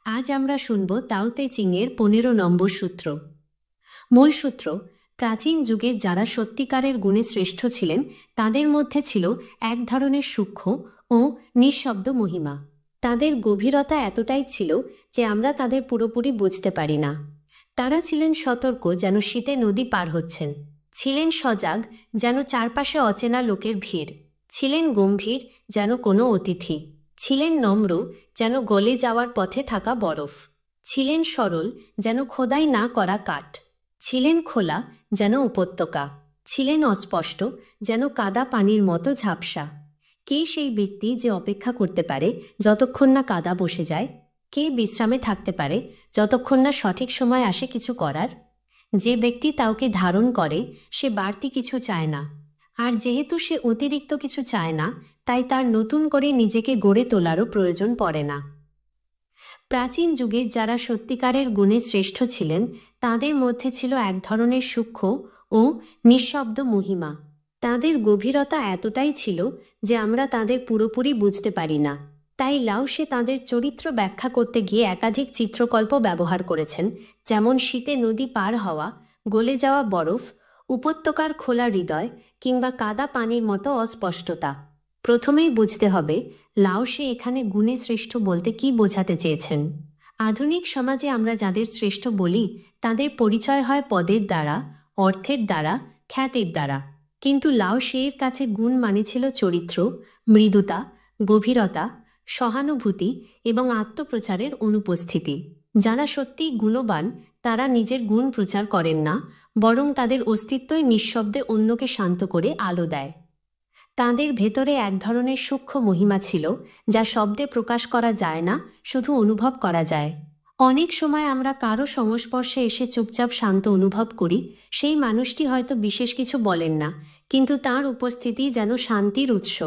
আজ আমরা শুনব তাও তে চিংয়ের 15 নম্বর সূত্র। মূল সূত্র: প্রাচীন যুগের যারা সত্যিকারের গুণে শ্রেষ্ঠ ছিলেন তাদের মধ্যে ছিল এক ধরনের সূক্ষ্ম ও নিঃশব্দ মহিমা। তাদের গভীরতা এতটাই ছিল যে আমরা তাদের পুরোপুরি বুঝতে পারি না। তারা ছিলেন সতর্ক, যেন শীতে নদী পার হচ্ছেন; ছিলেন সজাগ, যেন চারপাশে অচেনা লোকের ভিড়; ছিলেন গম্ভীর, যেন কোনো অতিথি; ছিলেন নম্র, যেন গলে যাওয়ার পথে থাকা বরফ; ছিলেন সরল, যেন খোদাই না করা কাঠ; ছিলেন খোলা, যেন উপত্যকা; ছিলেন অস্পষ্ট, যেন কাদা পানির মতো ঝাপসা। কে সেই ব্যক্তি যে অপেক্ষা করতে পারে যতক্ষণ না কাদা বসে যায়? কে বিশ্রামে থাকতে পারে যতক্ষণ না সঠিক সময় আসে কিছু করার? যে ব্যক্তি তাওকে ধারণ করে সে বাড়তি কিছু চায় না, আর যেহেতু সে অতিরিক্ত কিছু চায় না, তাই তার নতুন করে নিজেকে গড়ে তোলারও প্রয়োজন পড়ে না। প্রাচীন যুগের যারা সত্যিকারের গুণে শ্রেষ্ঠ ছিলেন তাদের মধ্যে ছিল এক ধরনের সূক্ষ্ম ও নিঃশব্দ মহিমা। তাদের গভীরতা এতটাই ছিল যে আমরা তাদের পুরোপুরি বুঝতে পারি না। তাই লাওসে তাদের চরিত্র ব্যাখ্যা করতে গিয়ে একাধিক চিত্রকল্প ব্যবহার করেছেন, যেমন শীতে নদী পার হওয়া, গলে যাওয়া বরফ, উপত্যকার খোলা হৃদয় কিংবা কাদা পানির মতো অস্পষ্টতা। প্রথমেই বুঝতে হবে লাওসে এখানে গুণে শ্রেষ্ঠ বলতে কি বোঝাতে চেয়েছেন। আধুনিক সমাজে আমরা যাদের শ্রেষ্ঠ বলি তাদের পরিচয় হয় পদের দ্বারা, অর্থের দ্বারা, খ্যাতির দ্বারা। কিন্তু লাওসের কাছে গুণ মানে ছিল চরিত্র, মৃদুতা, গভীরতা, সহানুভূতি এবং আত্মপ্রচারের অনুপস্থিতি। যারা সত্যিই গুণবান তারা নিজের গুণ প্রচার করেন না, বরং তাদের অস্তিত্বই নিঃশব্দে অন্যকে শান্ত করে আলো দেয়। তাঁদের ভেতরে এক ধরনের সূক্ষ্ম মহিমা ছিল যা শব্দে প্রকাশ করা যায় না, শুধু অনুভব করা যায়। অনেক সময় আমরা কারো সংস্পর্শে এসে চুপচাপ শান্ত অনুভব করি। সেই মানুষটি হয়তো বিশেষ কিছু বলেন না, কিন্তু তার উপস্থিতি যেন শান্তির উৎস।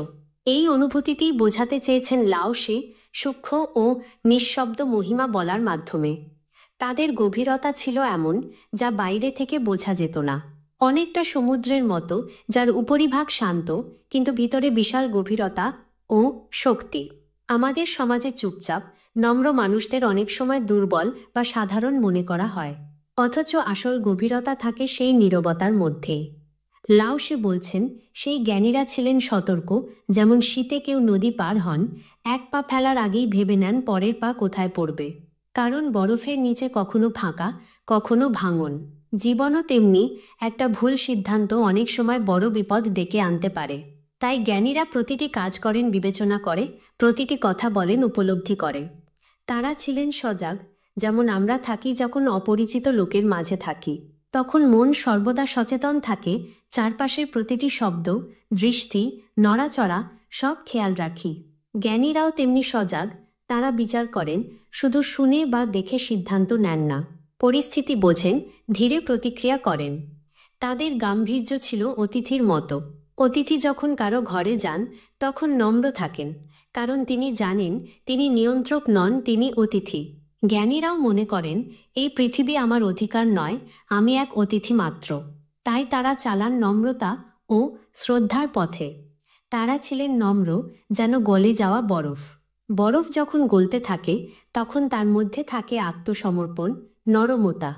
এই অনুভূতিটি বোঝাতে চেয়েছেন লাওসে সূক্ষ্ম ও নিঃশব্দ মহিমা বলার মাধ্যমে। তাদের গভীরতা ছিল এমন যা বাইরে থেকে বোঝা যেত না, অনেকটা সমুদ্রের মতো যার উপরিভাগ শান্ত কিন্তু ভিতরে বিশাল গভীরতা ও শক্তি। আমাদের সমাজে চুপচাপ নম্র মানুষদের অনেক সময় দুর্বল বা সাধারণ মনে করা হয়, অথচ আসল গভীরতা থাকে সেই নীরবতার মধ্যে। লাওসে বলছেন সেই জ্ঞানীরা ছিলেন সতর্ক, যেমন শীতে কেউ নদী পার হন, এক পা ফেলার আগেই ভেবে নেন পরের পা কোথায় পড়বে, কারণ বরফের নিচে কখনো ফাঁকা, কখনো ভাঙন। জীবনও তেমনি, একটা ভুল সিদ্ধান্ত অনেক সময় বড় বিপদ ডেকে আনতে পারে। তাই জ্ঞানীরা প্রতিটি কাজ করেন বিবেচনা করে, প্রতিটি কথা বলেন উপলব্ধি করে। তারা ছিলেন সজাগ, যেমন আমরা থাকি যখন অপরিচিত লোকের মাঝে থাকি। তখন মন সর্বদা সচেতন থাকে, চারপাশের প্রতিটি শব্দ, দৃষ্টি, নড়াচড়া সব খেয়াল রাখি। জ্ঞানীরাও তেমনি সজাগ, তারা বিচার করেন, শুধু শুনে বা দেখে সিদ্ধান্ত নেন না। পরিস্থিতি বোঝেন, ধীরে প্রতিক্রিয়া করেন। তাদের গাম্ভীর্য ছিল অতিথির মতো। অতিথি যখন কারো ঘরে যান তখন নম্র থাকেন, কারণ তিনি জানেন তিনি নিয়ন্ত্রক নন, তিনি অতিথি। জ্ঞানীরাও মনে করেন এই পৃথিবী আমার অধিকার নয়, আমি এক অতিথি মাত্র। তাই তারা চালান নম্রতা ও শ্রদ্ধার পথে। তারা ছিলেন নম্র, যেন গলে যাওয়া বরফ। বরফ যখন গলতে থাকে তখন তার মধ্যে থাকে আত্মসমর্পণ, নরমতা।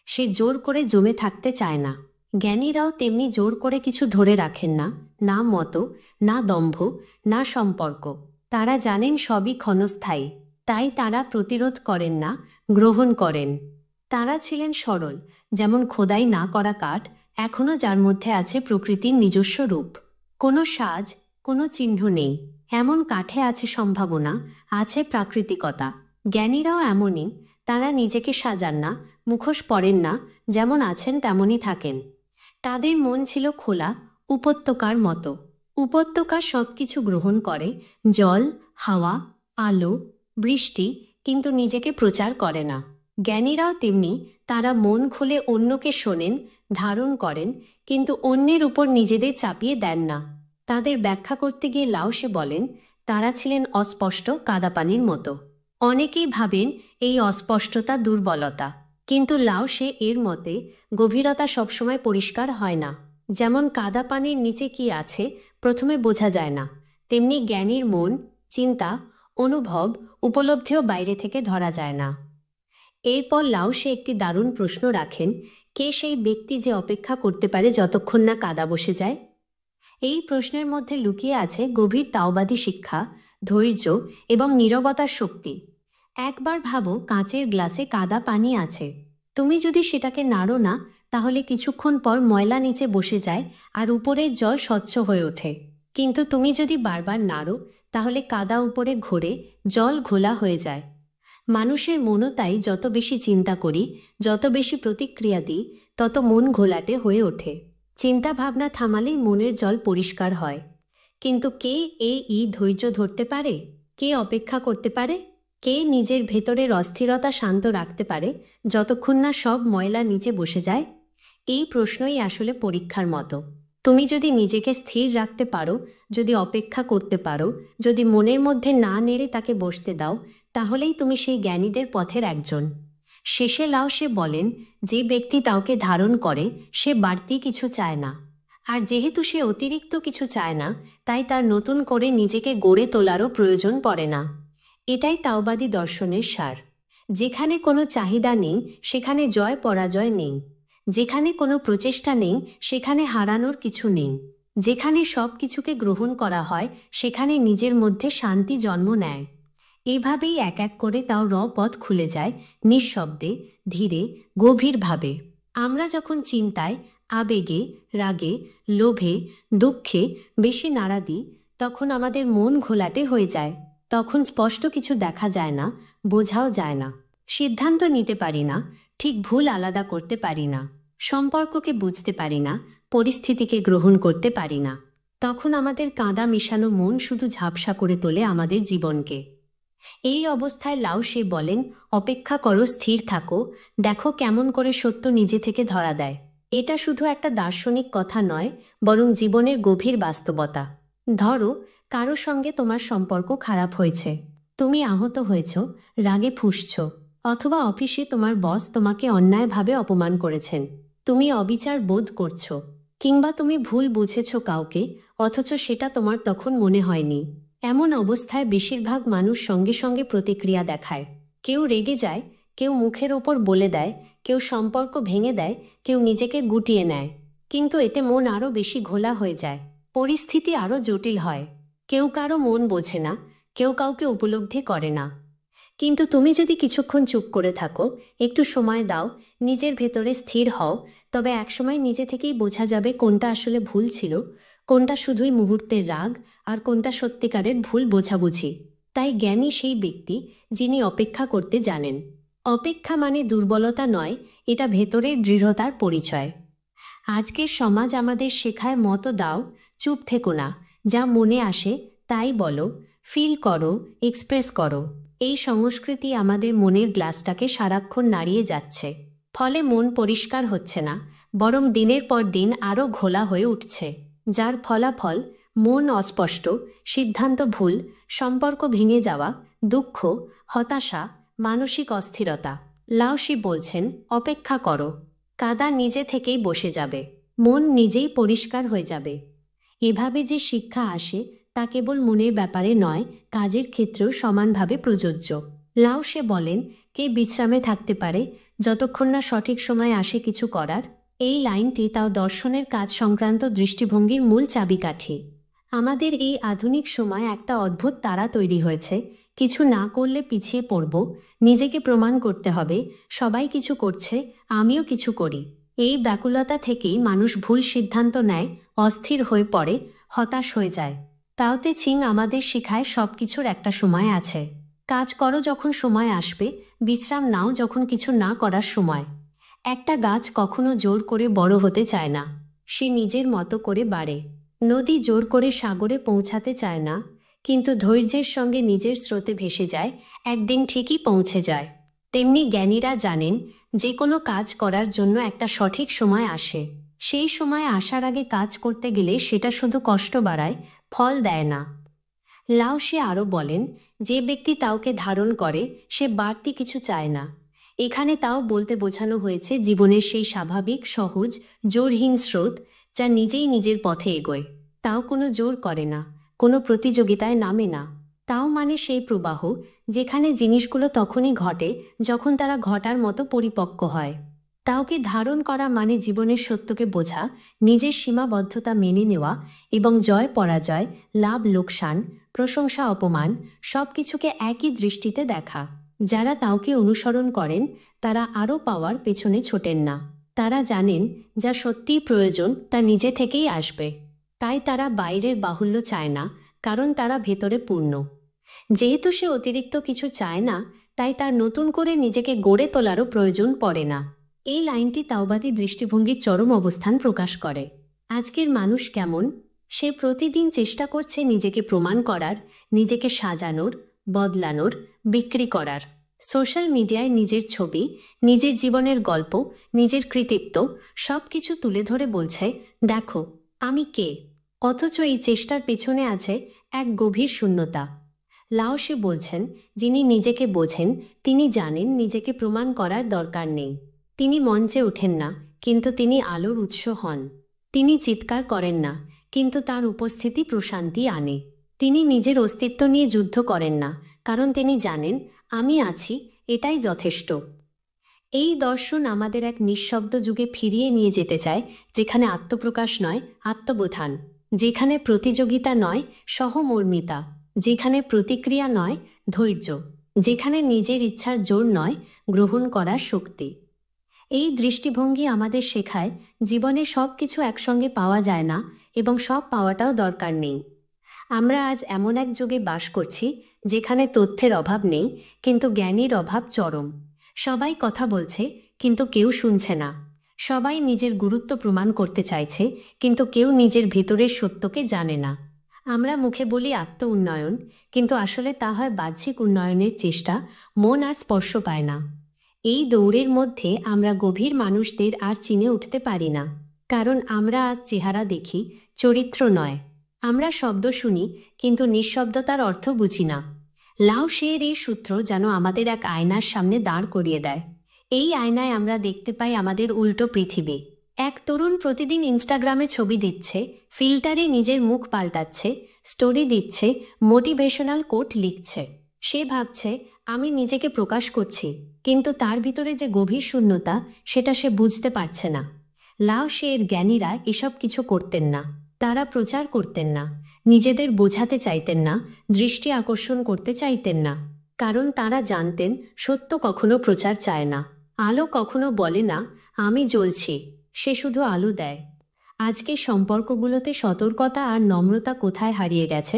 সে জোর করে জমে থাকতে চায় না। জ্ঞানীরাও তেমনি জোর করে কিছু ধরে রাখেন না, না মত, না দম্ভ, না সম্পর্ক। তারা জানেন সবই ক্ষণস্থায়ী, তাই তারা প্রতিরোধ করেন না, গ্রহণ করেন। তারা ছিলেন সরল, যেমন খোদাই না করা কাঠ, এখনও যার মধ্যে আছে প্রকৃতির নিজস্ব রূপ। কোনো সাজ, কোনো চিহ্ন নেই, এমন কাঠে আছে সম্ভাবনা, আছে প্রাকৃতিকতা। জ্ঞানীরাও এমনই, তারা নিজেকে সাজান না, মুখোশ পরেন না, যেমন আছেন তেমনই থাকেন। তাদের মন ছিল খোলা, উপত্যকার মতো। উপত্যকা সব কিছু গ্রহণ করে, জল, হাওয়া, আলো, বৃষ্টি, কিন্তু নিজেকে প্রচার করে না। জ্ঞানীরাও তেমনি, তারা মন খুলে অন্যকে শোনেন, ধারণ করেন, কিন্তু অন্যের উপর নিজেদের চাপিয়ে দেন না। তাদের ব্যাখ্যা করতে গিয়ে লাওসে বলেন তারা ছিলেন অস্পষ্ট কাদাপানির মতো। অনেকেই ভাবেন এই অস্পষ্টতা দুর্বলতা, কিন্তু লাওসে এর মতে গভীরতা সবসময় পরিষ্কার হয় না। যেমন কাদা পানির নিচে কি আছে প্রথমে বোঝা যায় না, তেমনি জ্ঞানীর মন, চিন্তা, অনুভব, উপলব্ধিও বাইরে থেকে ধরা যায় না। এরপর লাওসে একটি দারুণ প্রশ্ন রাখেন, কে সেই ব্যক্তি যে অপেক্ষা করতে পারে যতক্ষণ না কাদা বসে যায়? এই প্রশ্নের মধ্যে লুকিয়ে আছে গভীর তাওবাদী শিক্ষা, ধৈর্য এবং নীরবতার শক্তি। একবার ভাবো, কাঁচের গ্লাসে কাদা পানি আছে। তুমি যদি সেটাকে নাড়ো না, তাহলে কিছুক্ষণ পর ময়লা নিচে বসে যায় আর উপরের জল স্বচ্ছ হয়ে ওঠে। কিন্তু তুমি যদি বারবার নাড়ো, তাহলে কাদা উপরে ঘোরে, জল ঘোলা হয়ে যায়। মানুষের মনও তাই, যত বেশি চিন্তা করি, যত বেশি প্রতিক্রিয়া দিই, তত মন ঘোলাটে হয়ে ওঠে। চিন্তা ভাবনা থামালেই মনের জল পরিষ্কার হয়। কিন্তু কে ধৈর্য ধরতে পারে? কে অপেক্ষা করতে পারে? কে নিজের ভেতরের অস্থিরতা শান্ত রাখতে পারে যতক্ষণ না সব ময়লা নিচে বসে যায়? এই প্রশ্নই আসলে পরীক্ষার মতো। তুমি যদি নিজেকে স্থির রাখতে পারো, যদি অপেক্ষা করতে পারো, যদি মনের মধ্যে না নেড়ে তাকে বসতে দাও, তাহলেই তুমি সেই জ্ঞানীদের পথের একজন। শেষে লাওসে বলেন, যে ব্যক্তি তাওকে ধারণ করে সে বাড়তি কিছু চায় না। আর যেহেতু সে অতিরিক্ত কিছু চায় না, তাই তার নতুন করে নিজেকে গড়ে তোলারও প্রয়োজন পড়ে না। এটাই তাওবাদী দর্শনের সার। যেখানে কোনো চাহিদা নেই, সেখানে জয় পরাজয় নেই। যেখানে কোনো প্রচেষ্টা নেই, সেখানে হারানোর কিছু নেই। যেখানে সব কিছুকে গ্রহণ করা হয়, সেখানে নিজের মধ্যে শান্তি জন্ম নেয়। এভাবেই এক এক করে তাও পথ খুলে যায়, নিঃশব্দে, ধীরে, গভীরভাবে। আমরা যখন চিন্তায়, আবেগে, রাগে, লোভে, দুঃখে বেশি নাড়া দিই, তখন আমাদের মন ঘোলাটে হয়ে যায়। তখন স্পষ্ট কিছু দেখা যায় না, বোঝাও যায় না, সিদ্ধান্ত নিতে পারি না, ঠিক ভুল আলাদা করতে পারি না, সম্পর্ককে বুঝতে পারি না, পরিস্থিতিকে গ্রহণ করতে পারি না। তখন আমাদের কাঁদা মেশানো মন শুধু ঝাপসা করে তোলে আমাদের জীবনকে। এই অবস্থায় লাওসে বলেন, অপেক্ষা করো, স্থির থাকো, দেখো কেমন করে সত্য নিজে থেকে ধরা দেয়। এটা শুধু একটা দার্শনিক কথা নয়, বরং জীবনের গভীর বাস্তবতা। ধরো, কারো সঙ্গে তোমার সম্পর্ক খারাপ হয়েছে, তুমি আহত হয়েছ, রাগে ফুঁসছ, অথবা অফিসে তোমার বস তোমাকে অন্যায়ভাবে অপমান করেছেন। তুমি অবিচার বোধ করছো, কিংবা তুমি ভুল বুঝেছ কাউকে, অথচ সেটা তোমার তখন মনে হয়নি। এমন অবস্থায় বেশিরভাগ মানুষ সঙ্গে সঙ্গে প্রতিক্রিয়া দেখায়। কেউ রেগে যায়, কেউ মুখের ওপর বলে দেয়, কেউ সম্পর্ক ভেঙে দেয়, কেউ নিজেকে গুটিয়ে নেয়। কিন্তু এতে মন আরও বেশি ঘোলা হয়ে যায়, পরিস্থিতি আরও জটিল হয়। কেউ কারো মন বোঝে না, কেউ কাউকে উপলব্ধি করে না। কিন্তু তুমি যদি কিছুক্ষণ চুপ করে থাকো, একটু সময় দাও, নিজের ভেতরে স্থির হও, তবে একসময় নিজে থেকেই বোঝা যাবে কোনটা আসলে ভুল ছিল, কোনটা শুধুই মুহূর্তের রাগ, আর কোনটা সত্যিকারের ভুল বোঝাবুঝি। তাই জ্ঞানী সেই ব্যক্তি যিনি অপেক্ষা করতে জানেন। অপেক্ষা মানে দুর্বলতা নয়, এটা ভেতরের দৃঢ়তার পরিচয়। আজকের সমাজ আমাদের শেখায়, মতো দাও, চুপ থেকো না, যা মনে আসে তাই বলো, ফিল করো, এক্সপ্রেস করো। এই সংস্কৃতি আমাদের মনের গ্লাসটাকে সারাক্ষণ নাড়িয়ে যাচ্ছে। ফলে মন পরিষ্কার হচ্ছে না, বরং দিনের পর দিন আরও ঘোলা হয়ে উঠছে। যার ফলাফল মন অস্পষ্ট, সিদ্ধান্ত ভুল, সম্পর্ক ভেঙে যাওয়া, দুঃখ, হতাশা, মানসিক অস্থিরতা। লাওসি বলছেন, অপেক্ষা করো, কাদা নিজে থেকেই বসে যাবে, মন নিজেই পরিষ্কার হয়ে যাবে। এভাবে যে শিক্ষা আসে তা কেবল মনের ব্যাপারে নয়, কাজের ক্ষেত্রেও সমানভাবে প্রযোজ্য। লাওসে বলেন, কে বিশ্রামে থাকতে পারে যতক্ষণ না সঠিক সময় আসে কিছু করার? এই লাইনটি তাও দর্শনের কাজ সংক্রান্ত দৃষ্টিভঙ্গির মূল চাবিকাঠি। আমাদের এই আধুনিক সময় একটা অদ্ভুত তারা তৈরি হয়েছে, কিছু না করলে পিছিয়ে পড়ব, নিজেকে প্রমাণ করতে হবে, সবাই কিছু করছে, আমিও কিছু করি। এই ব্যাকুলতা থেকেই মানুষ ভুল সিদ্ধান্ত নেয়, অস্থির হয়ে পড়ে, হতাশ হয়ে যায়। তাওতে চিং আমাদের শেখায়, সব কিছুর একটা সময় আছে। কাজ করো যখন সময় আসবে, বিশ্রাম নাও যখন কিছু না করার সময়। একটা গাছ কখনো জোর করে বড় হতে চায় না, সে নিজের মতো করে বাড়ে। নদী জোর করে সাগরে পৌঁছাতে চায় না, কিন্তু ধৈর্যের সঙ্গে নিজের স্রোতে ভেসে যায়, একদিন ঠিকই পৌঁছে যায়। তেমনি জ্ঞানীরা জানেন, যে কোনো কাজ করার জন্য একটা সঠিক সময় আসে। সেই সময় আসার আগে কাজ করতে গেলে সেটা শুধু কষ্ট বাড়ায়, ফল দেয় না। লাওসে আরও বলেন, যে ব্যক্তি তাওকে ধারণ করে সে বাড়তি কিছু চায় না। এখানে তাও বলতে বোঝানো হয়েছে জীবনের সেই স্বাভাবিক, সহজ, জোরহীন স্রোত যা নিজেই নিজের পথে এগোয়। তাও কোনো জোর করে না, কোনো প্রতিযোগিতায় নামে না। তাও মানে সেই প্রবাহ যেখানে জিনিসগুলো তখনই ঘটে যখন তারা ঘটার মতো পরিপক্ক হয়। তাওকে ধারণ করা মানে জীবনের সত্যকে বোঝা, নিজের সীমাবদ্ধতা মেনে নেওয়া এবং জয় পরাজয়, লাভ লোকসান, প্রশংসা অপমান সব কিছুকে একই দৃষ্টিতে দেখা। যারা তাওকে অনুসরণ করেন তারা আরও পাওয়ার পেছনে ছোটেন না। তারা জানেন যা সত্যিই প্রয়োজন তা নিজে থেকেই আসবে। তাই তারা বাইরের বাহুল্য চায় না, কারণ তারা ভেতরে পূর্ণ। যেহেতু সে অতিরিক্ত কিছু চায় না, তাই তার নতুন করে নিজেকে গড়ে তোলারও প্রয়োজন পড়ে না। এই লাইনটি তাওবাদী দৃষ্টিভঙ্গির চরম অবস্থান প্রকাশ করে। আজকের মানুষ কেমন? সে প্রতিদিন চেষ্টা করছে নিজেকে প্রমাণ করার, নিজেকে সাজানোর, বদলানোর, বিক্রি করার। সোশ্যাল মিডিয়ায় নিজের ছবি, নিজের জীবনের গল্প, নিজের কৃতিত্ব সব কিছু তুলে ধরে বলছে, দেখো আমি কে। অথচ এই চেষ্টার পেছনে আছে এক গভীর শূন্যতা। লাও সে বলছেন, যিনি নিজেকে বোঝেন তিনি জানেন নিজেকে প্রমাণ করার দরকার নেই। তিনি মঞ্চে ওঠেন না, কিন্তু তিনি আলোর উৎস হন। তিনি চিৎকার করেন না, কিন্তু তার উপস্থিতি প্রশান্তি আনে। তিনি নিজের অস্তিত্ব নিয়ে যুদ্ধ করেন না, কারণ তিনি জানেন আমি আছি, এটাই যথেষ্ট। এই দর্শন আমাদের এক নিঃশব্দ যুগে ফিরিয়ে নিয়ে যেতে চায়, যেখানে আত্মপ্রকাশ নয় আত্মবোধান, যেখানে প্রতিযোগিতা নয় সহমর্মিতা, যেখানে প্রতিক্রিয়া নয় ধৈর্য, যেখানে নিজের ইচ্ছার জোর নয় গ্রহণ করার শক্তি। এই দৃষ্টিভঙ্গি আমাদের শেখায় জীবনে সব কিছু একসঙ্গে পাওয়া যায় না এবং সব পাওয়াটাও দরকার নেই। আমরা আজ এমন এক যুগে বাস করছি যেখানে তথ্যের অভাব নেই, কিন্তু জ্ঞানের অভাব চরম। সবাই কথা বলছে, কিন্তু কেউ শুনছে না। সবাই নিজের গুরুত্ব প্রমাণ করতে চাইছে, কিন্তু কেউ নিজের ভেতরের সত্যকে জানে না। আমরা মুখে বলি আত্ম উন্নয়ন, কিন্তু আসলে তা হয় বাহ্যিক উন্নয়নের চেষ্টা, মন আর স্পর্শ পায় না। এই দৌড়ের মধ্যে আমরা গভীর মানুষদের আর চিনে উঠতে পারি না, কারণ আমরা আজ চেহারা দেখি, চরিত্র নয়। আমরা শব্দ শুনি, কিন্তু নিঃশব্দতার অর্থ বুঝি না। লাও শের এই সূত্র যেন আমাদের এক আয়নার সামনে দাঁড় করিয়ে দেয়। এই আয়নায় আমরা দেখতে পাই আমাদের উল্টো পৃথিবী। এক তরুণ প্রতিদিন ইনস্টাগ্রামে ছবি দিচ্ছে, ফিল্টারে নিজের মুখ পাল্টাচ্ছে, স্টোরি দিচ্ছে, মোটিভেশনাল কোট লিখছে। সে ভাবছে আমি নিজেকে প্রকাশ করছি, কিন্তু তার ভিতরে যে গভীর শূন্যতা সেটা সে বুঝতে পারছে না। লাও শের জ্ঞানীরা এসব কিছু করতেন না। তারা প্রচার করতেন না, নিজেদের বোঝাতে চাইতেন না, দৃষ্টি আকর্ষণ করতে চাইতেন না, কারণ তারা জানতেন সত্য কখনো প্রচার চায় না। আলো কখনো বলে না আমি জ্বলছি, সে শুধু আলো দেয়। আজকে সম্পর্কগুলোতে সতর্কতা আর নম্রতা কোথায় হারিয়ে গেছে?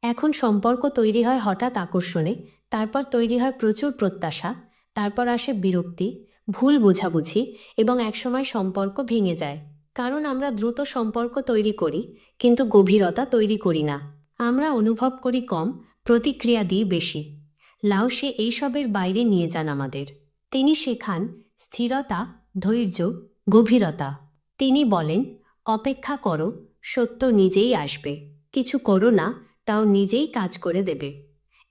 এখন সম্পর্ক তৈরি হয় হঠাৎ আকর্ষণে, তারপর তৈরি হয় প্রচুর প্রত্যাশা, তারপর আসে বিরক্তি, ভুল বোঝাবুঝি এবং একসময় সম্পর্ক ভেঙে যায়। কারণ আমরা দ্রুত সম্পর্ক তৈরি করি, কিন্তু গভীরতা তৈরি করি না। আমরা অনুভব করি কম, প্রতিক্রিয়া দিই বেশি। লাও সে এইসবের বাইরে নিয়ে যান আমাদের। তিনি শেখান স্থিরতা, ধৈর্য, গভীরতা। তিনি বলেন অপেক্ষা করো, সত্য নিজেই আসবে। কিছু করো না, তাও নিজেই কাজ করে দেবে।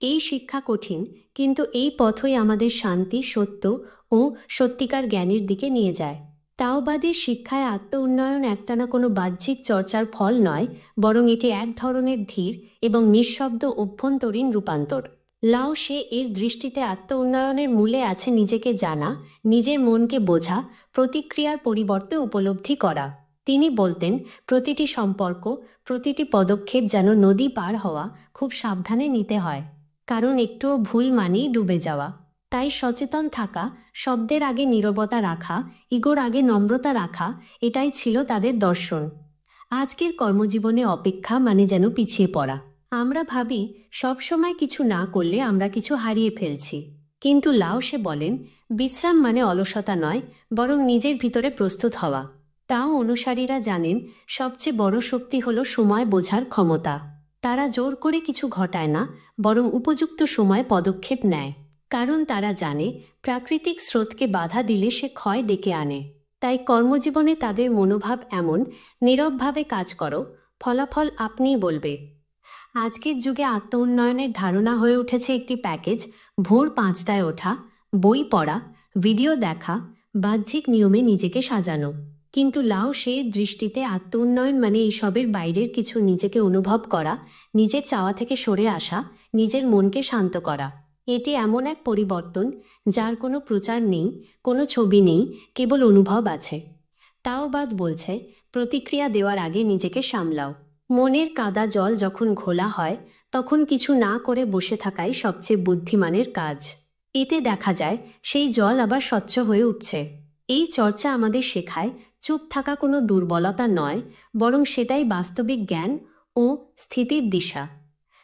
এই শিক্ষা কঠিন, কিন্তু এই পথই আমাদের শান্তি, সত্য ও সত্যিকার জ্ঞানের দিকে নিয়ে যায়। তাওবাদী শিক্ষায় আত্ম উন্নয়ন একটানা কোনো বাহ্যিক চর্চার ফল নয়, বরং এটি এক ধরনের ধীর এবং নিঃশব্দ অভ্যন্তরীণ রূপান্তর। লাও সে এর দৃষ্টিতে আত্ম উন্নয়নের মূলে আছে নিজেকে জানা, নিজের মনকে বোঝা, প্রতিক্রিয়ার পরিবর্তে উপলব্ধি করা। তিনি বলতেন প্রতিটি সম্পর্ক, প্রতিটি পদক্ষেপ যেন নদী পার হওয়া খুব সাবধানে নিতে হয়, কারণ একটুও ভুল মানেই ডুবে যাওয়া। তাই সচেতন থাকা, শব্দের আগে নীরবতা রাখা, ইগোর আগে নম্রতা রাখা, এটাই ছিল তাদের দর্শন। আজকের কর্মজীবনে অপেক্ষা মানে যেন পিছিয়ে পড়া। আমরা ভাবি সবসময় কিছু না করলে আমরা কিছু হারিয়ে ফেলছি, কিন্তু লাও সে বলেন বিশ্রাম মানে অলসতা নয়, বরং নিজের ভিতরে প্রস্তুত হওয়া। তাও অনুসারীরা জানেন সবচেয়ে বড় শক্তি হলো সময় বোঝার ক্ষমতা। তারা জোর করে কিছু ঘটায় না, বরং উপযুক্ত সময় পদক্ষেপ নেয়, কারণ তারা জানে প্রাকৃতিক স্রোতকে বাধা দিলে সে ক্ষয় ডেকে আনে। তাই কর্মজীবনে তাদের মনোভাব এমন, নীরবভাবে কাজ করো, ফলাফল আপনিই বলবে। আজকের যুগে আত্ম উন্নয়নের ধারণা হয়ে উঠেছে একটি প্যাকেজ: ভোর 5টায় ওঠা, বই পড়া, ভিডিও দেখা, বাহ্যিক নিয়মে নিজেকে সাজানো। কিন্তু লাও শের দৃষ্টিতে আত্ম উন্নয়ন মানে এইসবের বাইরের কিছু নিজেকে অনুভব করা, নিজের চাওয়া থেকে সরে আসা নিজের মনকে শান্ত করা। এটি এমন এক পরিবর্তন যার কোনো প্রচার নেই, কোনো ছবি নেই, কেবল অনুভব আছে। তাওবাদ বলছে, প্রতিক্রিয়া দেওয়ার আগে নিজেকে সামলাও। মনের কাদা জল যখন ঘোলা হয় তখন কিছু না করে বসে থাকাই সবচেয়ে বুদ্ধিমানের কাজ। এতে দেখা যায় সেই জল আবার স্বচ্ছ হয়ে উঠছে। এই চর্চা আমাদের শেখায় চুপ থাকা কোনো দুর্বলতা নয়, বরং সেটাই বাস্তবিক জ্ঞান ও স্থিতির দিশা।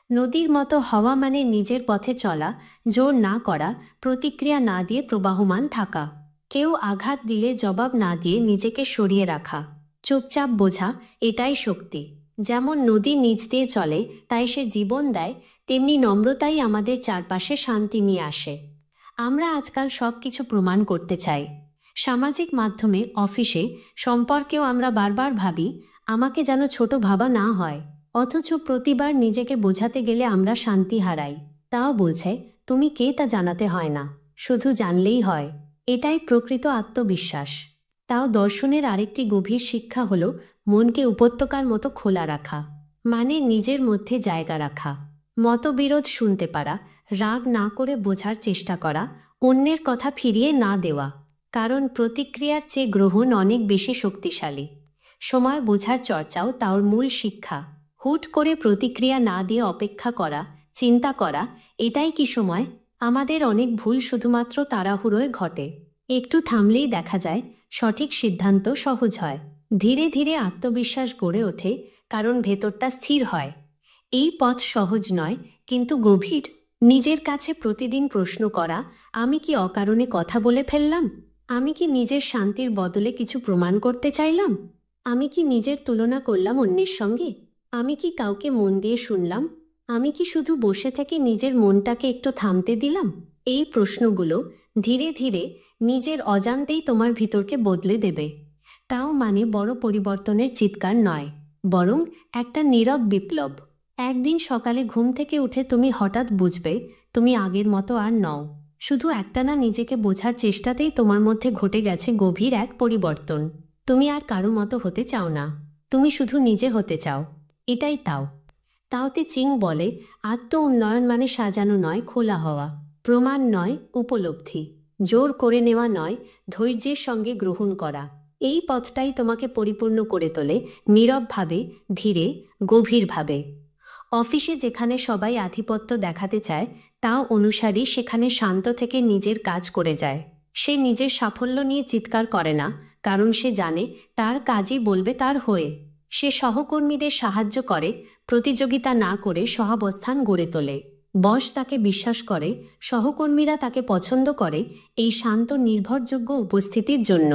নদীর মতো হওয়া মানে নিজের পথে চলা, জোর না করা, প্রতিক্রিয়া না দিয়ে প্রবাহমান থাকা। কেউ আঘাত দিলে জবাব না দিয়ে নিজেকে সরিয়ে রাখা, চুপচাপ বোঝা, এটাই শক্তি। যেমন নদী নিচ দিয়ে চলে তাই সে জীবন দেয়, তেমনি নম্রতাই আমাদের চারপাশে শান্তি নিয়ে আসে। আমরা আজকাল সব কিছু প্রমাণ করতে চাই। সামাজিক মাধ্যমে, অফিসে, সম্পর্কেও আমরা বারবার ভাবি আমাকে যেন ছোট ভাবা না হয়। অথচ প্রতিবার নিজেকে বোঝাতে গেলে আমরা শান্তি হারাই। তাও বলছে, তুমি কে তা জানাতে হয় না, শুধু জানলেই হয়। এটাই প্রকৃত আত্মবিশ্বাস। তাও দর্শনের আরেকটি গভীর শিক্ষা হল মনকে উপত্যকার মতো খোলা রাখা, মানে নিজের মধ্যে জায়গা রাখা। মতবিরোধ শুনতে পারা, রাগ না করে বোঝার চেষ্টা করা, অন্যের কথা ফিরিয়ে না দেওয়া। কারণ প্রতিক্রিয়ার চেয়ে গ্রহণ অনেক বেশি শক্তিশালী। সময় বোঝার চর্চাও তার মূল শিক্ষা। হুট করে প্রতিক্রিয়া না দিয়ে অপেক্ষা করা, চিন্তা করা, এটাই কি সময়? আমাদের অনেক ভুল শুধুমাত্র তাড়াহুড়োয় ঘটে। একটু থামলেই দেখা যায় সঠিক সিদ্ধান্ত সহজ হয়। ধীরে ধীরে আত্মবিশ্বাস গড়ে ওঠে, কারণ ভেতরটা স্থির হয়। এই পথ সহজ নয়, কিন্তু গভীর। নিজের কাছে প্রতিদিন প্রশ্ন করা, আমি কি অকারণে কথা বলে ফেললাম? আমি কি নিজের শান্তির বদলে কিছু প্রমাণ করতে চাইলাম? আমি কি নিজের তুলনা করলাম অন্যের সঙ্গে? আমি কি কাউকে মন দিয়ে শুনলাম? আমি কি শুধু বসে থেকে নিজের মনটাকে একটু থামতে দিলাম? এই প্রশ্নগুলো ধীরে ধীরে নিজের অজান্তেই তোমার ভিতরকে বদলে দেবে। তাও মানে বড় পরিবর্তনের চিৎকার নয়, বরং একটা নীরব বিপ্লব। একদিন সকালে ঘুম থেকে উঠে তুমি হঠাৎ বুঝবে তুমি আগের মতো আর নও। শুধু একটানা নিজেকে বোঝার চেষ্টাতেই তোমার মধ্যে ঘটে গেছে গভীর এক পরিবর্তন। তুমি আর কারো মতো হতে চাও না, তুমি শুধু নিজে হতে চাও। এটাই তাও। তাওতে চিং বলে, আত্ম উন্নয়ন মানে সাজানো নয়, খোলা হওয়া। প্রমাণ নয়, উপলব্ধি। জোর করে নেওয়া নয়, ধৈর্যের সঙ্গে গ্রহণ করা। এই পথটাই তোমাকে পরিপূর্ণ করে তোলে, নীরবভাবে, ধীরে, গভীরভাবে। অফিসে যেখানে সবাই আধিপত্য দেখাতে চায়, তাও অনুসারী সেখানে শান্ত থেকে নিজের কাজ করে যায়। সে নিজের সাফল্য নিয়ে চিৎকার করে না, কারণ সে জানে তার কাজই বলবে তার হয়ে। সে সহকর্মীদের সাহায্য করে, প্রতিযোগিতা না করে সহাবস্থান গড়ে তোলে। বস তাকে বিশ্বাস করে, সহকর্মীরা তাকে পছন্দ করে, এই শান্ত নির্ভরযোগ্য উপস্থিতির জন্য।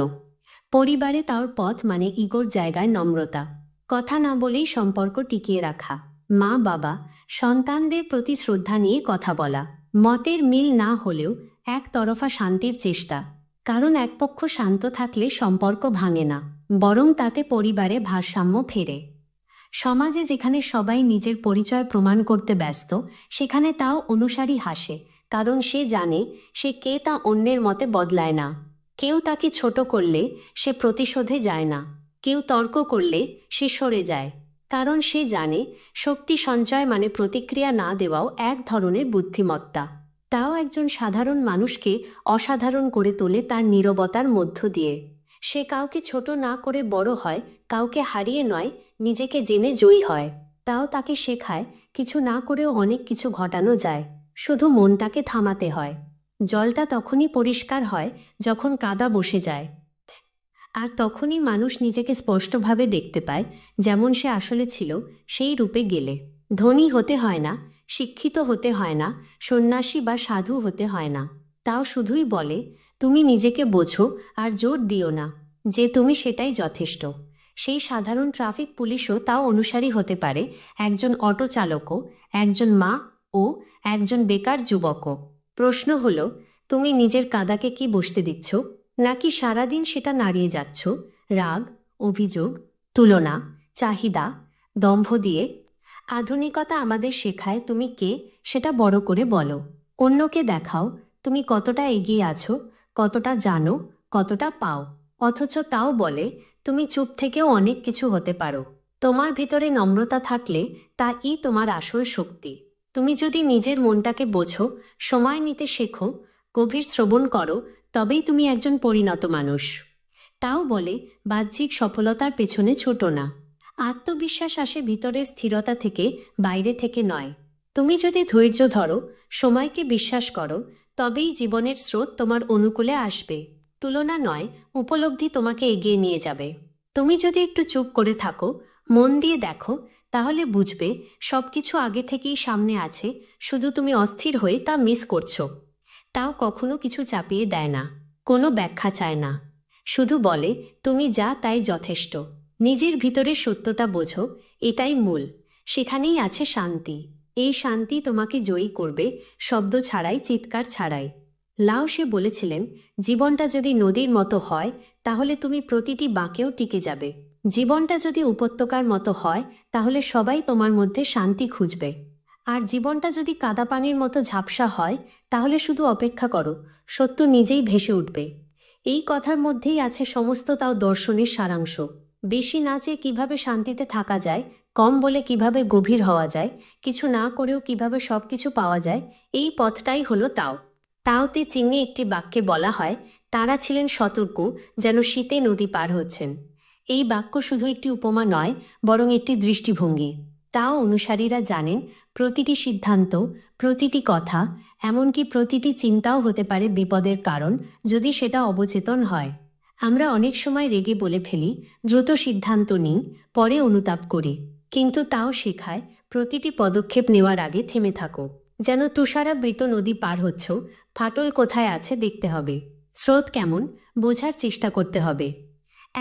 পরিবারে তার পথ মানে ইগোর জায়গায় নম্রতা। কথা না বলেই সম্পর্ক টিকিয়ে রাখা। মা বাবা, সন্তানদের প্রতি শ্রদ্ধা নিয়ে কথা বলা। মতের মিল না হলেও একতরফা শান্তির চেষ্টা। কারণ এক পক্ষ শান্ত থাকলে সম্পর্ক ভাঙে না, বরং তাতে পরিবারে ভারসাম্য ফেরে। সমাজে যেখানে সবাই নিজের পরিচয় প্রমাণ করতে ব্যস্ত, সেখানে তাও অনুসারী হাসে, কারণ সে জানে সে কে তা অন্যের মতে বদলায় না। কেউ তাকে ছোট করলে সে প্রতিশোধে যায় না, কেউ তর্ক করলে সে সরে যায়, কারণ সে জানে শক্তি সঞ্চয় মানে প্রতিক্রিয়া না দেওয়াও এক ধরনের বুদ্ধিমত্তা। তাও একজন সাধারণ মানুষকে অসাধারণ করে তোলে তার নীরবতার মধ্য দিয়ে। সে কাউকে ছোট না করে বড় হয়, কাউকে হারিয়ে নয়, নিজেকে জেনে জয়ী হয়। তাও তাকে শেখায় কিছু না করেও অনেক কিছু ঘটানো যায়, শুধু মনটাকে থামাতে হয়। জলটা তখনই পরিষ্কার হয় যখন কাদা বসে যায়, আর তখনই মানুষ নিজেকে স্পষ্টভাবে দেখতে পায়, যেমন সে আসলে ছিল, সেই রূপে গেলে। ধনী হতে হয় না, শিক্ষিত হতে হয় না, সন্ন্যাসী বা সাধু হতে হয় না। তাও শুধুই বলে, তুমি নিজেকে বোঝো আর জোর দিও না যে তুমি সেটাই যথেষ্ট। সেই সাধারণ ট্রাফিক পুলিশও তাও অনুসারী হতে পারে, একজন অটো চালকও, একজন মা ও একজন বেকার যুবকও। প্রশ্ন হলো, তুমি নিজের কাদাকে কি বসতে দিচ্ছ, নাকি সারাদিন সেটা নাড়িয়ে যাচ্ছ রাগ, অভিযোগ, তুলনা, চাহিদা, দম্ভ দিয়ে? আধুনিকতা আমাদের শেখায় তুমি কে সেটা বড় করে বলো, অন্যকে দেখাও তুমি কতটা এগিয়ে আছো, কতটা জানো, কতটা পাও। অথচ তাও বলে তুমি চুপ থেকেও অনেক কিছু হতে পারো। তোমার ভিতরে নম্রতা থাকলে তাই তোমার আসল শক্তি। তুমি যদি নিজের মনটাকে বোঝো, সময় নিতে শেখো, গভীর শ্রবণ করো, তবেই তুমি একজন পরিণত মানুষ। তাও বলে বাহ্যিক সফলতার পেছনে ছোটো না। আত্মবিশ্বাস আসে ভিতরের স্থিরতা থেকে, বাইরে থেকে নয়। তুমি যদি ধৈর্য ধরো, সময়কে বিশ্বাস করো, তবেই জীবনের স্রোত তোমার অনুকূলে আসবে। তুলনা নয়, উপলব্ধি তোমাকে এগিয়ে নিয়ে যাবে। তুমি যদি একটু চুপ করে থাকো, মন দিয়ে দেখো, তাহলে বুঝবে সব কিছু আগে থেকেই সামনে আছে, শুধু তুমি অস্থির হয়ে তা মিস করছো। তাও কখনো কিছু চাপিয়ে দেয় না, কোনো ব্যাখ্যা চায় না, শুধু বলে তুমি যা তাই যথেষ্ট। নিজের ভিতরের সত্যটা বোঝো, এটাই মূল। সেখানেই আছে শান্তি। এই শান্তি তোমাকে জয়ী করবে, শব্দ ছাড়াই, চিৎকার ছাড়াই। লাও সে বলেছিলেন, জীবনটা যদি নদীর মতো হয় তাহলে তুমি প্রতিটি বাঁকেও টিকে যাবে। জীবনটা যদি উপত্যকার মতো হয় তাহলে সবাই তোমার মধ্যে শান্তি খুঁজবে। আর জীবনটা যদি কাদা পানির মতো ঝাপসা হয় তাহলে শুধু অপেক্ষা করো, সত্য নিজেই ভেসে উঠবে। এই কথার মধ্যেই আছে সমস্ত, তাও দর্শনের সারাংশ। বেশি না চেয়ে কীভাবে শান্তিতে থাকা যায়, কম বলে কিভাবে গভীর হওয়া যায়, কিছু না করেও কিভাবে সব কিছু পাওয়া যায়, এই পথটাই হলো তাও। তাওতে চিংয়ে একটি বাক্যে বলা হয়, তারা ছিলেন সতর্ক, যেন শীতে নদী পার হচ্ছেন। এই বাক্য শুধু একটি উপমা নয়, বরং একটি দৃষ্টিভঙ্গি। তাও অনুসারীরা জানেন প্রতিটি সিদ্ধান্ত, প্রতিটি কথা, এমনকি প্রতিটি চিন্তাও হতে পারে বিপদের কারণ, যদি সেটা অবচেতন হয়। আমরা অনেক সময় রেগে বলে ফেলি, দ্রুত সিদ্ধান্ত নিই, পরে অনুতাপ করি। কিন্তু তাও শেখায় প্রতিটি পদক্ষেপ নেওয়ার আগে থেমে থাকো। যেন তুষারাবৃত নদী পার হচ্ছ, ফাটল কোথায় আছে দেখতে হবে, স্রোত কেমন বোঝার চেষ্টা করতে হবে।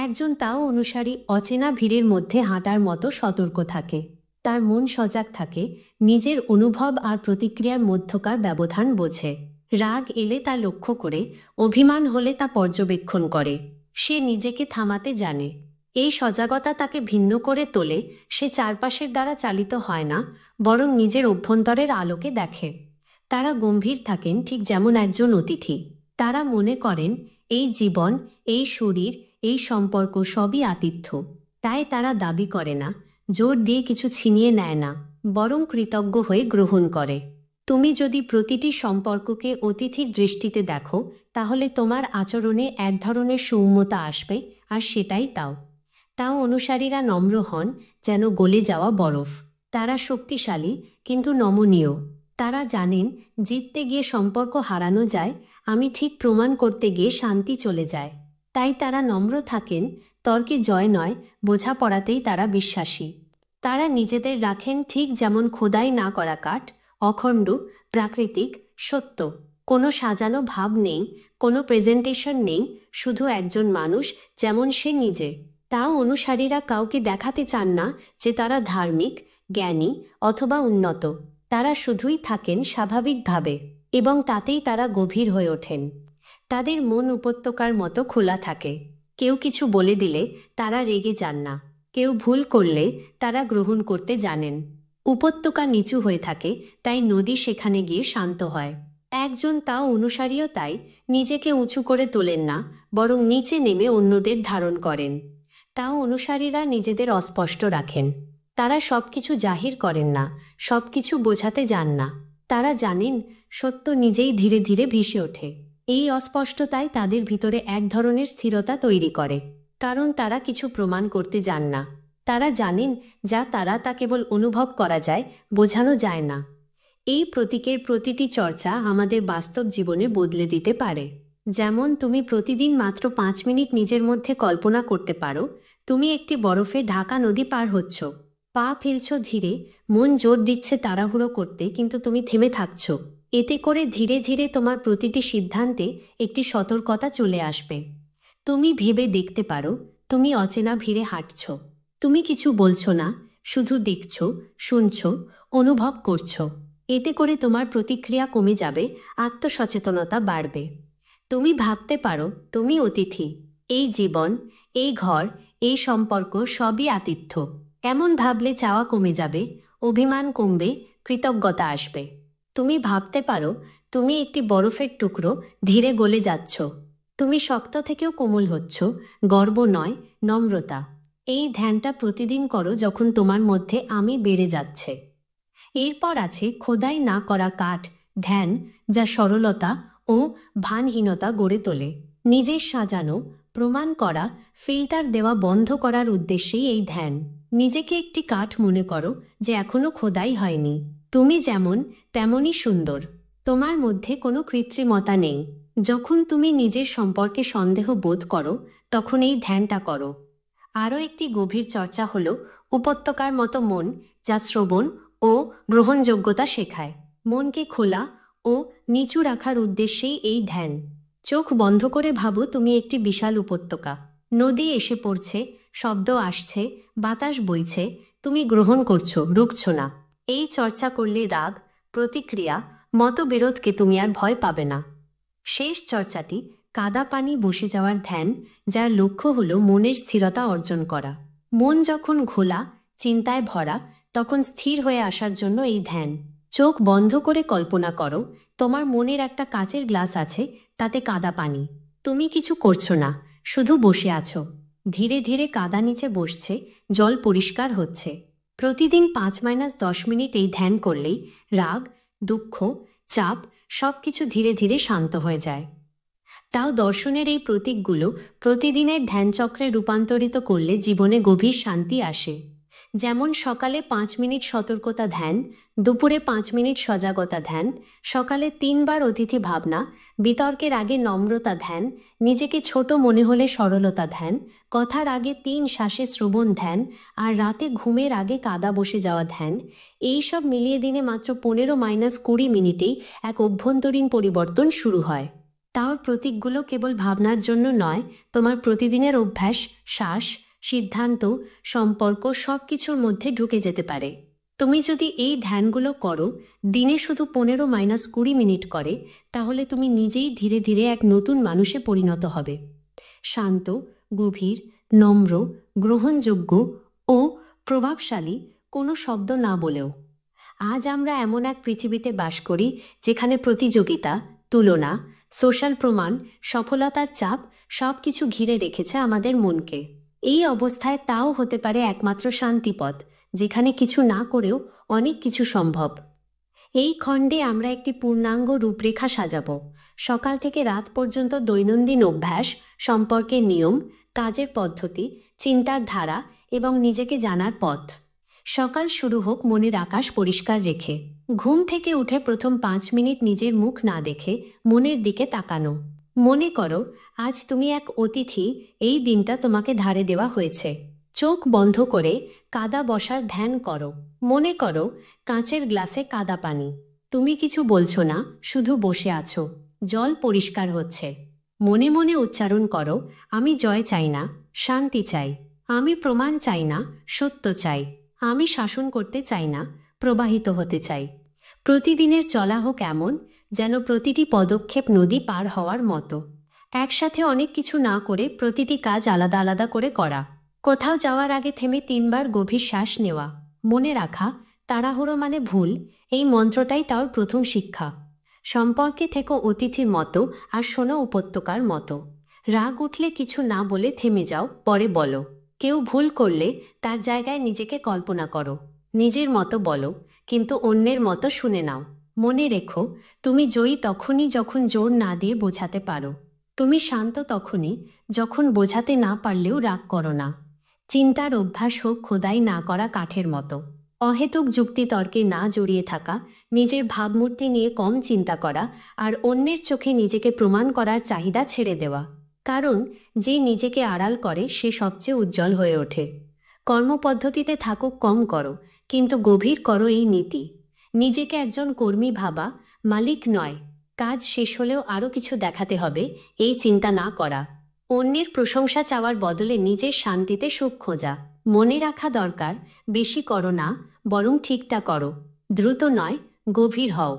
একজন তাও অনুসারী অচেনা ভিড়ের মধ্যে হাঁটার মতো সতর্ক থাকে। তার মন সজাগ থাকে, নিজের অনুভব আর প্রতিক্রিয়ার মধ্যকার ব্যবধান বোঝে। রাগ এলে তা লক্ষ্য করে, অভিমান হলে তা পর্যবেক্ষণ করে। সে নিজেকে থামাতে জানে। এই সজাগতা তাকে ভিন্ন করে তোলে। সে চারপাশের দ্বারা চালিত হয় না, বরং নিজের অভ্যন্তরের আলোকে দেখে। তারা গম্ভীর থাকেন ঠিক যেমন একজন অতিথি। তারা মনে করেন এই জীবন, এই শরীর, এই সম্পর্ক সবই আতিথ্য। তাই তারা দাবি করে না, জোর দিয়ে কিছু ছিনিয়ে নেয় না, বরং কৃতজ্ঞ হয়ে গ্রহণ করে। তুমি যদি প্রতিটি সম্পর্ককে অতিথির দৃষ্টিতে দেখো, তাহলে তোমার আচরণে এক ধরনের সৌম্যতা আসবে, আর সেটাই তাও। তাও অনুসারীরা নম্র হন, যেন গলে যাওয়া বরফ। তারা শক্তিশালী কিন্তু নমনীয়। তারা জানেন জিততে গিয়ে সম্পর্ক হারানো যায়, আমি ঠিক প্রমাণ করতে গিয়ে শান্তি চলে যায়। তাই তারা নম্র থাকেন, তর্কে জয় নয়, বোঝাপড়াতেই তারা বিশ্বাসী। তারা নিজেদের রাখেন ঠিক যেমন খোদাই না করা কাঠ, অখণ্ড, প্রাকৃতিক, সত্য। কোনো সাজানো ভাব নেই, কোনো প্রেজেন্টেশন নেই, শুধু একজন মানুষ যেমন সে নিজে। তাও অনুসারীরা কাউকে দেখাতে চান না যে তারা ধার্মিক, জ্ঞানী অথবা উন্নত। তারা শুধুই থাকেন স্বাভাবিকভাবে, এবং তাতেই তারা গভীর হয়ে ওঠেন। তাদের মন উপত্যকার মতো খোলা থাকে। কেউ কিছু বলে দিলে তারা রেগে যান না, কেউ ভুল করলে তারা গ্রহণ করতে জানেন। উপত্যকা নিচু হয়ে থাকে, তাই নদী সেখানে গিয়ে শান্ত হয়। একজন তাও অনুসারীও তাই নিজেকে উঁচু করে তোলেন না, বরং নিচে নেমে অন্যদের ধারণ করেন। তাও অনুসারীরা নিজেদের অস্পষ্ট রাখেন। তারা সব কিছু জাহির করেন না, সব কিছু বোঝাতে যান না। তারা জানেন সত্য নিজেই ধীরে ধীরে ভেসে ওঠে। এই অস্পষ্টতাই তাদের ভিতরে এক ধরনের স্থিরতা তৈরি করে, কারণ তারা কিছু প্রমাণ করতে যান না। তারা জানেন যা তারা তা কেবল অনুভব করা যায়, বোঝানো যায় না। এই প্রতীকের প্রতিটি চর্চা আমাদের বাস্তব জীবনে বদলে দিতে পারে। যেমন তুমি প্রতিদিন মাত্র 5 মিনিট নিজের মধ্যে কল্পনা করতে পারো তুমি একটি বরফে ঢাকা নদী পার হচ্ছ। পা ফেলছ ধীরে, মন জোর দিচ্ছে তাড়াহুড়ো করতে, কিন্তু তুমি থেমে থাকছ। এতে করে ধীরে ধীরে তোমার প্রতিটি সিদ্ধান্তে একটি সতর্কতা চলে আসবে। তুমি ভেবে দেখতে পারো তুমি অচেনা ভিড়ে হাঁটছ। তুমি কিছু বলছো না, শুধু দেখছ, শুনছ, অনুভব করছ। এতে করে তোমার প্রতিক্রিয়া কমে যাবে, আত্মসচেতনতা বাড়বে। তুমি ভাবতে পারো তুমি অতিথি। এই জীবন, এই ঘর, এই সম্পর্ক সবই আতিথ্য। এমন ভাবলে চাওয়া কমে যাবে, অভিমান কমবে, কৃতজ্ঞতা আসবে। তুমি ভাবতে পারো তুমি একটি বরফের টুকরো, ধীরে গলে যাচ্ছ। তুমি শক্ত থেকেও কোমল হচ্ছ, গর্ব নয়, নম্রতা। এই ধ্যানটা প্রতিদিন করো যখন তোমার মধ্যে আমি বেড়ে যাচ্ছে। এরপর আছে খোদাই না করা কাঠ, ধ্যান, যা সরলতা ও ভানহীনতা গড়ে তোলে। নিজের সাজানো, প্রমাণ করা, ফিল্টার দেওয়া বন্ধ করার উদ্দেশ্যেই এই ধ্যান। নিজেকে একটি কাঠ মনে করো যে এখনো খোদাই হয়নি। তুমি যেমন তেমনই সুন্দর। তোমার মধ্যে কোনো কৃত্রিমতা নেই। যখন তুমি নিজের সম্পর্কে সন্দেহ বোধ করো তখন এই ধ্যানটা করো। আরও একটি গভীর চর্চা হলো উপত্যকার মতো মন, যা শ্রবণ ও গ্রহণযোগ্যতা শেখায়। মনকে খোলা ও নিচু রাখার উদ্দেশ্যেই এই ধ্যান। চোখ বন্ধ করে ভাবো তুমি একটি বিশাল উপত্যকা। নদী এসে পড়ছে, শব্দ আসছে, বাতাস বইছে, তুমি গ্রহণ করছো, রুখছ না। এই চর্চা করলে রাগ, প্রতিক্রিয়া, মতবিরোধকে তুমি আর ভয় পাবে না। শেষ চর্চাটি কাদা পানি বসে যাওয়ার ধ্যান, যার লক্ষ্য হলো মনের স্থিরতা অর্জন করা। মন যখন ঘোলা, চিন্তায় ভরা, তখন স্থির হয়ে আসার জন্য এই ধ্যান। চোখ বন্ধ করে কল্পনা করো তোমার মনের একটা কাচের গ্লাস আছে, তাতে কাদা পানি। তুমি কিছু করছো না, শুধু বসে আছো। ধীরে ধীরে কাদা নিচে বসছে, জল পরিষ্কার হচ্ছে। প্রতিদিন 5-10 মিনিট এই ধ্যান করলেই রাগ, দুঃখ, চাপ সব কিছু ধীরে ধীরে শান্ত হয়ে যায়। তাও দর্শনের এই প্রতীকগুলো প্রতিদিনের ধ্যানচক্রে রূপান্তরিত করলে জীবনে গভীর শান্তি আসে। যেমন সকালে 5 মিনিট সতর্কতা ধ্যান, দুপুরে 5 মিনিট সজাগতা ধ্যান, সকালে 3 বার অতিথি ভাবনা, বিতর্কের আগে নম্রতা ধ্যান, নিজেকে ছোট মনে হলে সরলতা ধ্যান, কথার আগে 3 শ্বাসে শ্রবণ ধ্যান, আর রাতে ঘুমের আগে কাদা বসে যাওয়া ধ্যান। এই সব মিলিয়ে দিনে মাত্র 15-20 মিনিটেই এক অভ্যন্তরীণ পরিবর্তন শুরু হয়। তার প্রতীকগুলো কেবল ভাবনার জন্য নয়, তোমার প্রতিদিনের অভ্যাস, শ্বাস, সিদ্ধান্ত, সম্পর্ক সব কিছুর মধ্যে ঢুকে যেতে পারে। তুমি যদি এই ধ্যানগুলো করো, দিনে শুধু 15-20 মিনিট করে, তাহলে তুমি নিজেই ধীরে ধীরে এক নতুন মানুষে পরিণত হবে। শান্ত, গভীর, নম্র, গ্রহণযোগ্য ও প্রভাবশালী, কোনো শব্দ না বলেও। আজ আমরা এমন এক পৃথিবীতে বাস করি যেখানে প্রতিযোগিতা, তুলনা, সোশ্যাল প্রমাণ, সফলতার চাপ সব কিছু ঘিরে রেখেছে আমাদের মনকে। এই অবস্থায় তাও হতে পারে একমাত্র শান্তিপথ, যেখানে কিছু না করেও অনেক কিছু সম্ভব। এই খণ্ডে আমরা একটি পূর্ণাঙ্গ রূপরেখা সাজাব। সকাল থেকে রাত পর্যন্ত দৈনন্দিন অভ্যাস, সম্পর্কের নিয়ম, কাজের পদ্ধতি, চিন্তার ধারা এবং নিজেকে জানার পথ। সকাল শুরু হোক মনের আকাশ পরিষ্কার রেখে। ঘুম থেকে উঠে প্রথম 5 মিনিট নিজের মুখ না দেখে মনের দিকে তাকানো। মনে করো আজ তুমি এক অতিথি, এই দিনটা তোমাকে ধারে দেওয়া হয়েছে। চোখ বন্ধ করে কাদা বসার ধ্যান করো। মনে করো কাঁচের গ্লাসে কাদা পানি। তুমি কিছু বলছো না, শুধু বসে আছো। জল পরিষ্কার হচ্ছে। মনে মনে উচ্চারণ করো, আমি জয় চাই না, শান্তি চাই। আমি প্রমাণ চাই না, সত্য চাই। আমি শাসন করতে চাই না, প্রবাহিত হতে চাই। প্রতিদিনের চলা হোক এমন যেন প্রতিটি পদক্ষেপ নদী পার হওয়ার মতো। একসাথে অনেক কিছু না করে প্রতিটি কাজ আলাদা আলাদা করে করা। কোথাও যাওয়ার আগে থেমে 3 বার গভীর শ্বাস নেওয়া। মনে রাখা, তাড়াহুড়ো মানে ভুল। এই মন্ত্রটাই তার প্রথম শিক্ষা। সম্পর্কে থেকো অতিথির মতো আর শোনো উপত্যকার মতো। রাগ উঠলে কিছু না বলে থেমে যাও, পরে বলো। কেউ ভুল করলে তার জায়গায় নিজেকে কল্পনা করো। নিজের মতো বলো, কিন্তু অন্যের মতো শুনে নাও। মনে রেখো, তুমি জয়ী তখনই যখন জোর না দিয়ে বোঝাতে পারো। তুমি শান্ত তখনই যখন বোঝাতে না পারলেও রাগ করো না। চিন্তার অভ্যাস হোক খোদাই না করা কাঠের মতো। অহেতুক যুক্তিতর্কে না জড়িয়ে থাকা, নিজের ভাবমূর্তি নিয়ে কম চিন্তা করা আর অন্যের চোখে নিজেকে প্রমাণ করার চাহিদা ছেড়ে দেওয়া। কারণ যে নিজেকে আড়াল করে সে সবচেয়ে উজ্জ্বল হয়ে ওঠে। কর্মপদ্ধতিতে থাকুক কম করো, কিন্তু গভীর করো এই নীতি। নিজেকে একজন কর্মী ভাবা, মালিক নয়। কাজ শেষ হলেও আরও কিছু দেখাতে হবে, এই চিন্তা না করা। অন্যের প্রশংসা চাওয়ার বদলে নিজের শান্তিতে সুখ খোঁজা। মনে রাখা দরকার, বেশি করো না, বরং ঠিকটা করো। দ্রুত নয়, গভীর হও।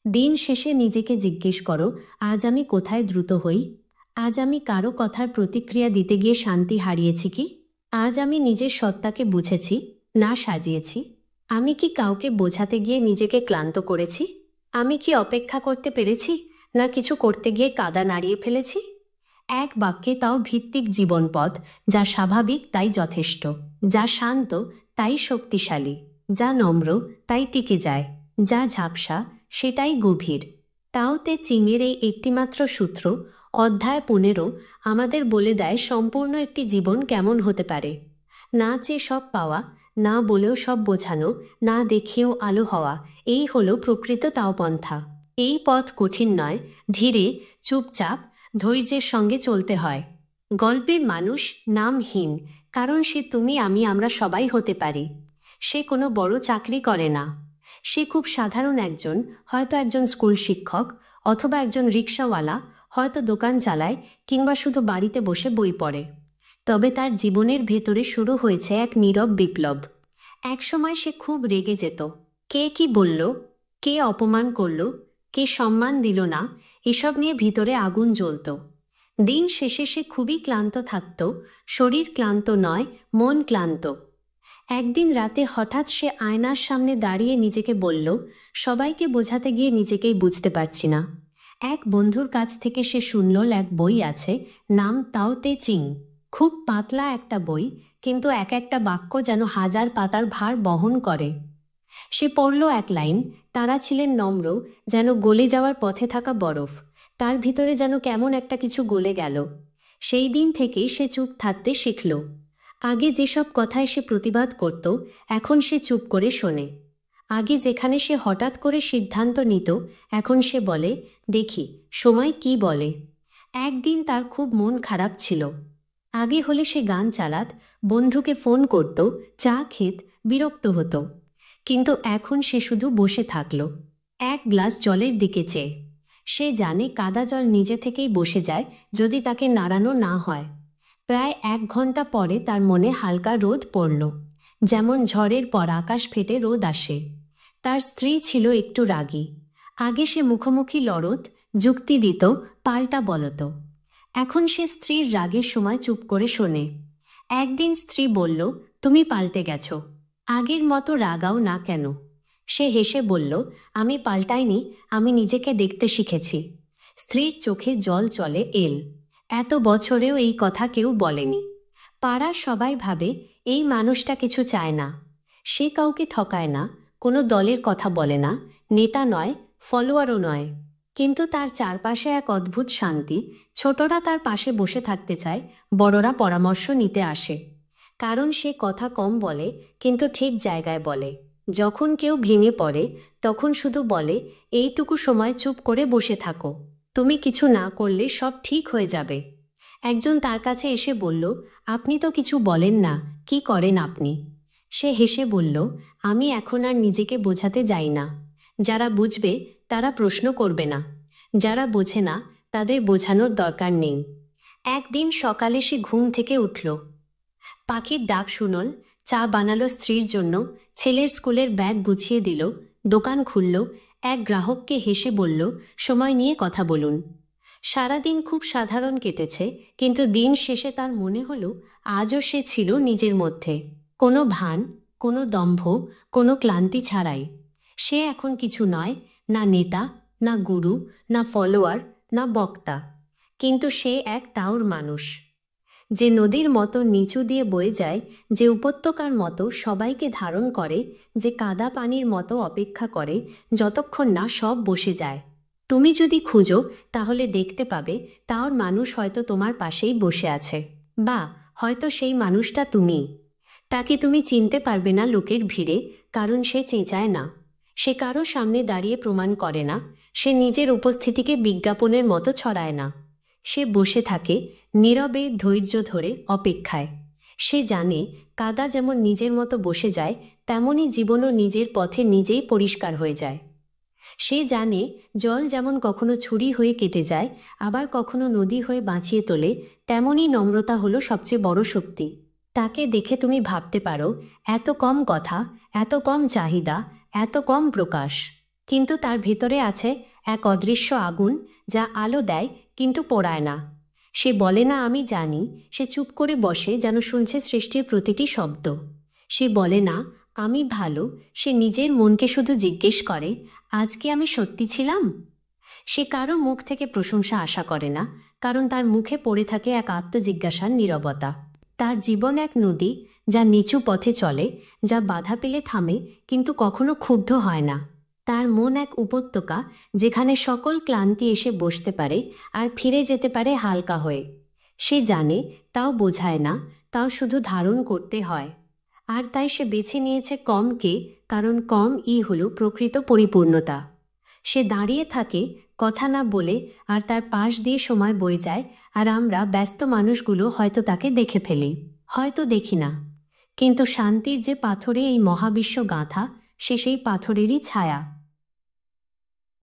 দিন শেষে নিজেকে জিজ্ঞেস করো, আজ আমি কোথায় দ্রুত হই? আজ আমি কারো কথার প্রতিক্রিয়া দিতে গিয়ে শান্তি হারিয়েছি কি? আজ আমি নিজের সত্তাকে বুঝেছি, না সাজিয়েছি? আমি কি কাউকে বোঝাতে গিয়ে নিজেকে ক্লান্ত করেছি? আমি কি অপেক্ষা করতে পেরেছি, না কিছু করতে গিয়ে কাদা নাড়িয়ে ফেলেছি? এক বাক্যে তাও ভিত্তিক জীবনপথ, যা স্বাভাবিক তাই যথেষ্ট, যা শান্ত তাই শক্তিশালী। যা নম্র তাই টিকে যায়, যা ঝাপসা সেটাই গভীর। তাওতে চিংয়ের এই একটিমাত্র সূত্র, অধ্যায় 15, আমাদের বলে দেয় সম্পূর্ণ একটি জীবন কেমন হতে পারে। না চেয়ে সব পাওয়া, না বলেও সব বোঝানো, না দেখেও আলো হওয়া, এই হলো প্রকৃত তাওপন্থা। এই পথ কঠিন নয়, ধীরে, চুপচাপ, ধৈর্যের সঙ্গে চলতে হয়। গল্পের মানুষ নামহীন, কারণ সে তুমি আমি আমরা সবাই হতে পারি। সে কোনো বড় চাকরি করে না, সে খুব সাধারণ একজন, হয়তো একজন স্কুল শিক্ষক, অথবা একজন রিক্সাওয়ালা, হয়তো দোকান চালায়, কিংবা শুধু বাড়িতে বসে বই পড়ে। তবে তার জীবনের ভেতরে শুরু হয়েছে এক নীরব বিপ্লব। একসময় সে খুব রেগে যেত। কে কি বলল, কে অপমান করল, কে সম্মান দিল না, এসব নিয়ে ভিতরে আগুন জ্বলত। দিন শেষে সে খুবই ক্লান্ত থাকত, শরীর ক্লান্ত নয়, মন ক্লান্ত। একদিন রাতে হঠাৎ সে আয়নার সামনে দাঁড়িয়ে নিজেকে বলল, সবাইকে বোঝাতে গিয়ে নিজেকেই বুঝতে পারছি না। এক বন্ধুর কাছ থেকে সে শুনল এক বই আছে, নাম তাও তে চিং। খুব পাতলা একটা বই, কিন্তু এক একটা বাক্য যেন হাজার পাতার ভার বহন করে। সে পড়ল এক লাইন, তারা ছিলেন নম্র, যেন গলে যাওয়ার পথে থাকা বরফ। তার ভিতরে যেন কেমন একটা কিছু গলে গেল। সেই দিন থেকেই সে চুপ থাকতে শিখল। আগে যেসব কথায় সে প্রতিবাদ করত, এখন সে চুপ করে শোনে। আগে যেখানে সে হঠাৎ করে সিদ্ধান্ত নিত, এখন সে বলে, দেখি সময় কি বলে। একদিন তার খুব মন খারাপ ছিল। আগে হলে সে গান চালাত, বন্ধুকে ফোন করত, চা খেত, বিরক্ত হতো। কিন্তু এখন সে শুধু বসে থাকল, এক গ্লাস জলের দিকে চেয়ে। সে জানে কাদা জল নিজে থেকেই বসে যায় যদি তাকে নাড়ানো না হয়। প্রায় 1 ঘন্টা পরে তার মনে হালকা রোদ পড়ল, যেমন ঝড়ের পর আকাশ ফেটে রোদ আসে। তার স্ত্রী ছিল একটু রাগী। আগে সে মুখোমুখি লড়ত, যুক্তি দিত, পাল্টা বলত। এখন সে স্ত্রীর রাগের সময় চুপ করে শোনে। একদিন স্ত্রী বলল, তুমি পাল্টে গেছো, আগের মতো রাগাও না কেন? সে হেসে বলল, আমি পাল্টাইনি, আমি নিজেকে দেখতে শিখেছি। স্ত্রীর চোখে জল চলে এল। এত বছরেও এই কথা কেউ বলেনি। পাড়ার সবাই ভাবে এই মানুষটা কিছু চায় না। সে কাউকে ঠকায় না, কোনো দলের কথা বলে না, নেতা নয়, ফলোয়ারও নয়। কিন্তু তার চারপাশে এক অদ্ভুত শান্তি। ছোটরা তার পাশে বসে থাকতে চায়, বড়রা পরামর্শ নিতে আসে। কারণ সে কথা কম বলে, কিন্তু ঠিক জায়গায় বলে। যখন কেউ ভেঙে পড়ে, তখন শুধু বলে, এইটুকু সময় চুপ করে বসে থাকো, তুমি কিছু না করলে সব ঠিক হয়ে যাবে। একজন তার কাছে এসে বলল, আপনি তো কিছু বলেন না, কি করেন আপনি? সে হেসে বলল, আমি এখন আর নিজেকে বোঝাতে যাই না। যারা বুঝবে তারা প্রশ্ন করবে না, যারা বোঝে না তাদের বোঝানোর দরকার নেই। একদিন সকালে সে ঘুম থেকে উঠল। পাখির ডাক শুনল, চা বানালো স্ত্রীর জন্য, ছেলের স্কুলের ব্যাগ গুছিয়ে দিল, দোকান খুলল, এক গ্রাহককে হেসে বলল, সময় নিয়ে কথা বলুন। সারাদিন খুব সাধারণ কেটেছে, কিন্তু দিন শেষে তার মনে হলো আজও সে ছিল নিজের মধ্যে। কোনো ভান, কোনো দম্ভ, কোনো ক্লান্তি ছাড়াই। সে এখন কিছু নয়, না নেতা, না গুরু, না ফলোয়ার, না বক্তা। কিন্তু সে এক তাওর মানুষ, যে নদীর মতো নিচু দিয়ে বয়ে যায়, যে উপত্যকার মতো সবাইকে ধারণ করে, যে কাদা পানির মতো অপেক্ষা করে যতক্ষণ না সব বসে যায়। তুমি যদি খুঁজো তাহলে দেখতে পাবে তাওর মানুষ হয়তো তোমার পাশেই বসে আছে, বা হয়তো সেই মানুষটা তুমি। তাকে তুমি চিনতে পারবে না লোকের ভিড়ে, কারণ সে চেঁচায় না, সে কারো সামনে দাঁড়িয়ে প্রমাণ করে না, সে নিজের উপস্থিতিকে বিজ্ঞাপনের মতো ছড়ায় না। সে বসে থাকে নীরবে, ধৈর্য ধরে, অপেক্ষায়। সে জানে কাদা যেমন নিজের মতো বসে যায়, তেমনই জীবনও নিজের পথে নিজেই পরিষ্কার হয়ে যায়। সে জানে জল যেমন কখনো ছুরি হয়ে কেটে যায়, আবার কখনো নদী হয়ে বাঁচিয়ে তোলে, তেমনই নম্রতা হলো সবচেয়ে বড় শক্তি। তাকে দেখে তুমি ভাবতে পারো, এত কম কথা, এত কম চাহিদা, এত কম প্রকাশ, কিন্তু তার ভেতরে আছে এক অদৃশ্য আগুন, যা আলো দেয় কিন্তু পোড়ায় না। সে বলে না আমি জানি, সে চুপ করে বসে যেন শুনছে সৃষ্টির প্রতিটি শব্দ। সে বলে না আমি ভালো, সে নিজের মনকে শুধু জিজ্ঞেস করে, আজকে আমি সত্যি ছিলাম? সে কারো মুখ থেকে প্রশংসা আশা করে না, কারণ তার মুখে পড়ে থাকে এক আত্মজিজ্ঞাসার নীরবতা। তার জীবন এক নদী, যা নিচু পথে চলে, যা বাধা পেলে থামে কিন্তু কখনো ক্ষুব্ধ হয় না। তার মন এক উপত্যকা, যেখানে সকল ক্লান্তি এসে বসতে পারে আর ফিরে যেতে পারে হালকা হয়ে। সে জানে, তাও বোঝায় না, তাও শুধু ধারণ করতে হয়। আর তাই সে বেছে নিয়েছে কমকে, কারণ কমই হলো প্রকৃত পরিপূর্ণতা। সে দাঁড়িয়ে থাকে, কথা না বলে, আর তার পাশ দিয়ে সময় বয়ে যায়, আর আমরা ব্যস্ত মানুষগুলো হয়তো তাকে দেখে ফেলি, হয়তো দেখি না। কিন্তু শান্তির যে পাথরে এই মহাবিশ্ব গাঁথা, সে সেই পাথরেরই ছায়া।